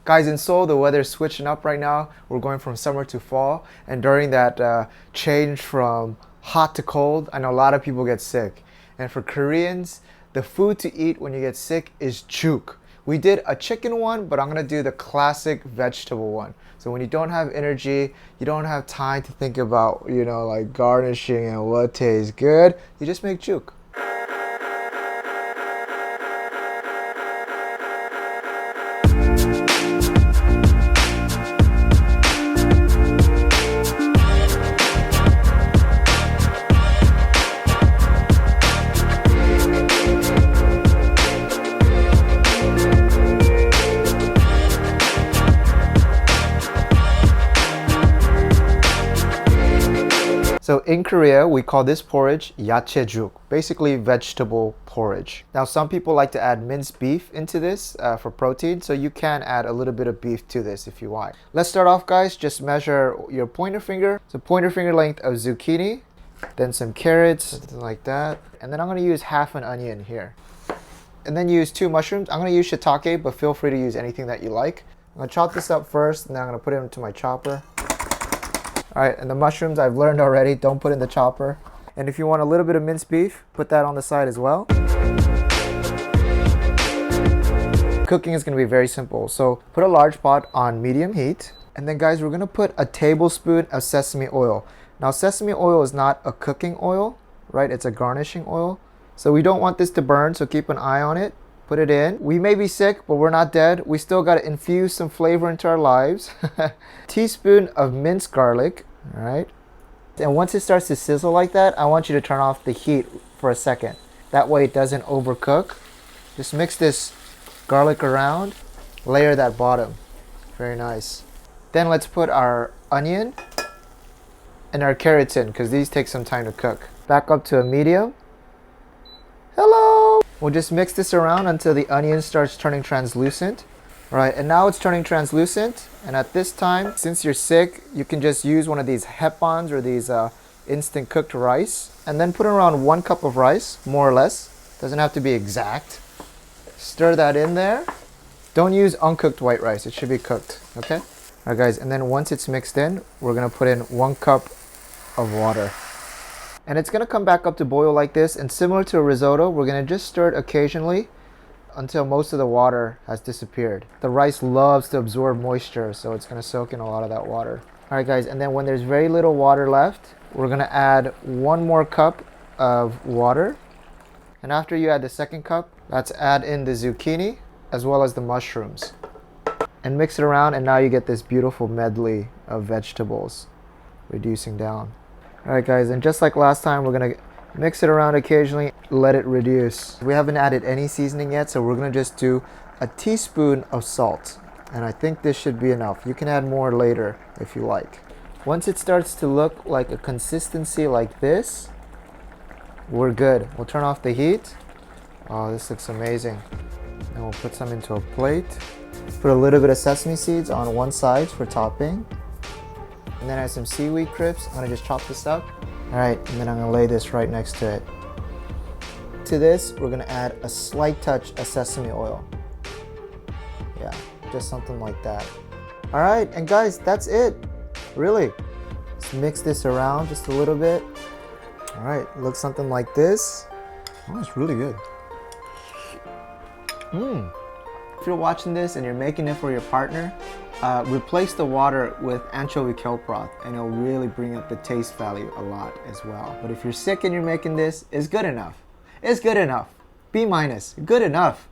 Guys, in Seoul, the weather's switching up right now. We're going from summer to fall. And during that change from hot to cold, I know a lot of people get sick. And for Koreans, the food to eat when you get sick is jook. We did a chicken one, but I'm gonna do the classic vegetable one. So when you don't have energy, you don't have time to think about, like garnishing and what tastes good, you just make jook. So in Korea, we call this porridge Yachae Jook, basically vegetable porridge. Now, some people like to add minced beef into this for protein, so you can add a little bit of beef to this if you want. Let's start off, guys. Just measure your pointer finger. So pointer finger length of zucchini, then some carrots, something like that. And then I'm gonna use half an onion here. And then use 2 mushrooms. I'm gonna use shiitake, but feel free to use anything that you like. I'm gonna chop this up first, and then I'm gonna put it into my chopper. All right, and the mushrooms I've learned already, don't put in the chopper. And if you want a little bit of minced beef, put that on the side as well. Cooking is gonna be very simple. So put a large pot on medium heat. And then guys, we're gonna put a tablespoon of sesame oil. Now sesame oil is not a cooking oil, right? It's a garnishing oil. So we don't want this to burn, so keep an eye on it. Put it in. We may be sick, but we're not dead. We still got to infuse some flavor into our lives. Teaspoon of minced garlic, all right? And once it starts to sizzle like that, I want you to turn off the heat for a second. That way it doesn't overcook. Just mix this garlic around, layer that bottom. Very nice. Then let's put our onion and our carrots in, because these take some time to cook. Back up to a medium. Hello! We'll just mix this around until the onion starts turning translucent. All right, and now it's turning translucent. And at this time, since you're sick, you can just use one of these hepons or these instant cooked rice. And then put around 1 cup of rice, more or less. Doesn't have to be exact. Stir that in there. Don't use uncooked white rice, it should be cooked, okay? All right guys, and then once it's mixed in, we're gonna put in 1 cup of water. And it's gonna come back up to boil like this, and similar to a risotto, we're gonna just stir it occasionally until most of the water has disappeared. The rice loves to absorb moisture, so it's gonna soak in a lot of that water. All right guys, and then when there's very little water left, we're gonna add 1 more cup of water. And after you add the 2nd cup, let's add in the zucchini as well as the mushrooms. And mix it around, and now you get this beautiful medley of vegetables reducing down. All right guys, and just like last time, we're gonna mix it around occasionally, let it reduce. We haven't added any seasoning yet, so we're gonna just do a teaspoon of salt. And I think this should be enough. You can add more later if you like. Once it starts to look like a consistency like this, we're good. We'll turn off the heat. Oh, this looks amazing. And we'll put some into a plate. Put a little bit of sesame seeds on one side for topping. And then I have some seaweed crisps. I'm gonna just chop this up. All right, and then I'm gonna lay this right next to it. To this, we're gonna add a slight touch of sesame oil. Yeah, just something like that. All right, and guys, that's it. Really. Let's mix this around just a little bit. All right, looks something like this. Oh, it's really good. If you're watching this and you're making it for your partner, replace the water with anchovy kelp broth, and it'll really bring up the taste value a lot as well. But if you're sick and you're making this, it's good enough. It's good enough. B-, good enough.